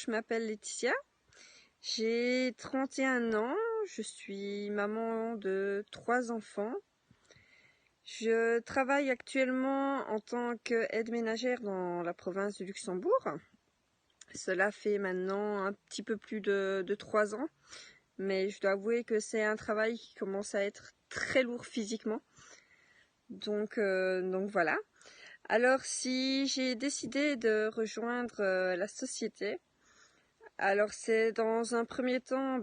je m'appelle Laetitia, j'ai 31 ans, je suis maman de 3 enfants. Je travaille actuellement en tant qu'aide ménagère dans la province du Luxembourg. Cela fait maintenant un petit peu plus de 3 ans, mais je dois avouer que c'est un travail qui commence à être très lourd physiquement. Donc voilà. Alors si j'ai décidé de rejoindre la société, alors c'est dans un premier temps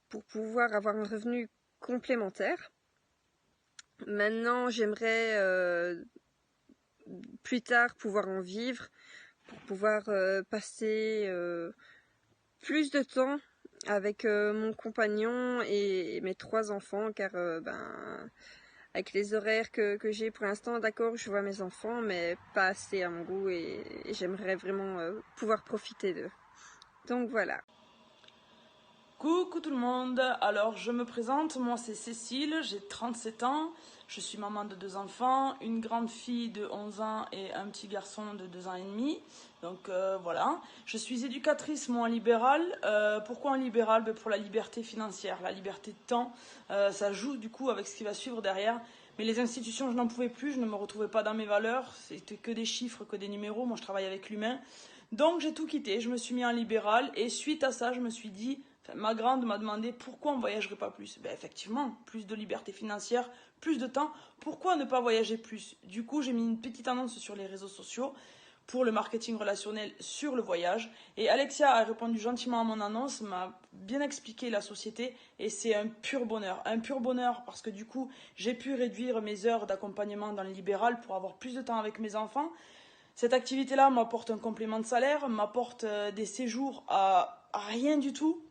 pour pouvoir avoir un revenu complémentaire. Maintenant j'aimerais plus tard pouvoir en vivre, pour pouvoir passer plus de temps avec mon compagnon et mes 3 enfants, car avec les horaires que j'ai pour l'instant, d'accord, je vois mes enfants, mais pas assez à mon goût, et j'aimerais vraiment pouvoir profiter d'eux. Donc voilà. Coucou tout le monde, alors je me présente, moi c'est Cécile, j'ai 37 ans, je suis maman de 2 enfants, une grande fille de 11 ans et un petit garçon de 2 ans et demi. Donc voilà, je suis éducatrice moi en libéral. Pourquoi en libéral? Pour la liberté financière, la liberté de temps, ça joue du coup avec ce qui va suivre derrière. Mais les institutions, je n'en pouvais plus, je ne me retrouvais pas dans mes valeurs, c'était que des chiffres, que des numéros, moi je travaille avec l'humain. Donc j'ai tout quitté, je me suis mis en libéral et suite à ça je me suis dit, ma grande m'a demandé pourquoi on ne voyagerait pas plus. Effectivement, plus de liberté financière, plus de temps, pourquoi ne pas voyager plus? Du coup j'ai mis une petite annonce sur les réseaux sociaux pour le marketing relationnel sur le voyage. Et Alexia a répondu gentiment à mon annonce, m'a bien expliqué la société et c'est un pur bonheur. Un pur bonheur parce que du coup, j'ai pu réduire mes heures d'accompagnement dans le libéral pour avoir plus de temps avec mes enfants. Cette activité-là m'apporte un complément de salaire, m'apporte des séjours à rien du tout.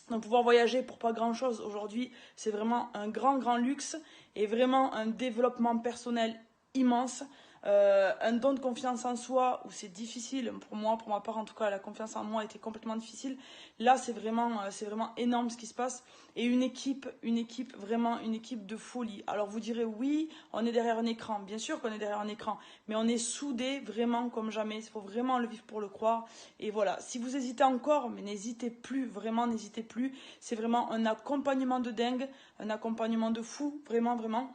Donc pouvoir voyager pour pas grand-chose aujourd'hui, c'est vraiment un grand luxe et vraiment un développement personnel immense. Un don de confiance en soi où c'est difficile pour moi, pour ma part en tout cas, la confiance en moi était complètement difficile. Là, c'est vraiment énorme ce qui se passe et une équipe vraiment une équipe de folie. Alors vous direz oui, on est derrière un écran, bien sûr qu'on est derrière un écran, mais on est soudés vraiment comme jamais. Il faut vraiment le vivre pour le croire. Et voilà, si vous hésitez encore, mais n'hésitez plus, vraiment n'hésitez plus. C'est vraiment un accompagnement de dingue, un accompagnement de fou, vraiment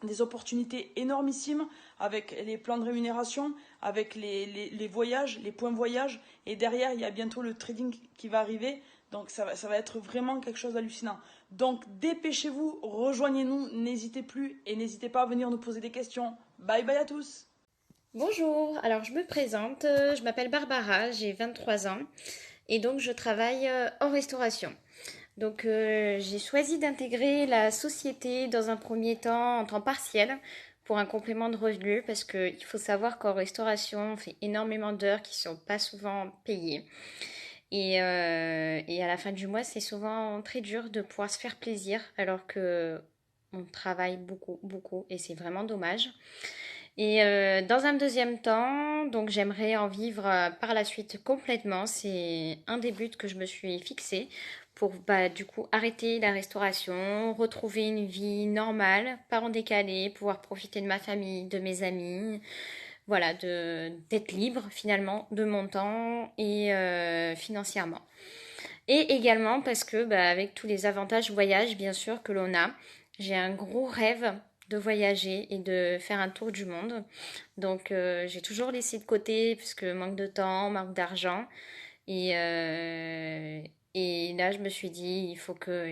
des opportunités énormissimes avec les plans de rémunération, avec les voyages, les points voyage. Et derrière, il y a bientôt le trading qui va arriver. Donc ça va être vraiment quelque chose d'hallucinant. Donc dépêchez-vous, rejoignez-nous, n'hésitez plus et n'hésitez pas à venir nous poser des questions. Bye bye à tous. Bonjour, alors je me présente, je m'appelle Barbara, j'ai 23 ans et donc je travaille en restauration. Donc j'ai choisi d'intégrer la société dans un premier temps en temps partiel pour un complément de revenu parce qu'il faut savoir qu'en restauration on fait énormément d'heures qui ne sont pas souvent payées. Et à la fin du mois c'est souvent très dur de pouvoir se faire plaisir alors que on travaille beaucoup et c'est vraiment dommage. Et dans un deuxième temps, donc j'aimerais en vivre par la suite complètement. C'est un des buts que je me suis fixé pour du coup arrêter la restauration, retrouver une vie normale, pas en décalé, pouvoir profiter de ma famille, de mes amis, voilà, d'être libre finalement de mon temps et financièrement. Et également parce que avec tous les avantages voyage bien sûr que l'on a, j'ai un gros rêve de voyager et de faire un tour du monde. Donc j'ai toujours laissé de côté parce que manque de temps, manque d'argent. Et, euh, et là je me suis dit il faut que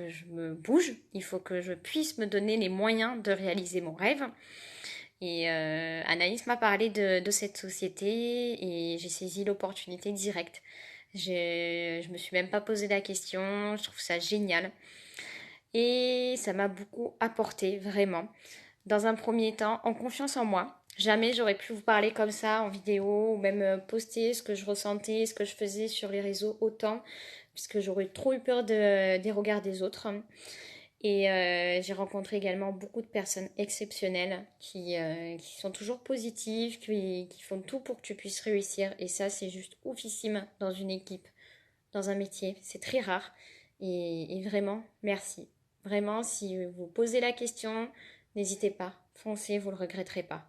je me bouge, il faut que je puisse me donner les moyens de réaliser mon rêve. Et Anaïs m'a parlé de cette société et j'ai saisi l'opportunité directe. Je me suis même pas posé la question, je trouve ça génial. Et ça m'a beaucoup apporté, vraiment. Dans un premier temps, en confiance en moi. Jamais j'aurais pu vous parler comme ça en vidéo ou même poster ce que je ressentais, ce que je faisais sur les réseaux autant, puisque j'aurais trop eu peur des regards des autres. Et j'ai rencontré également beaucoup de personnes exceptionnelles qui sont toujours positives, qui font tout pour que tu puisses réussir. Et ça, c'est juste oufissime dans une équipe, dans un métier. C'est très rare. Et vraiment, merci. Vraiment, si vous posez la question, n'hésitez pas. Foncez, vous ne le regretterez pas.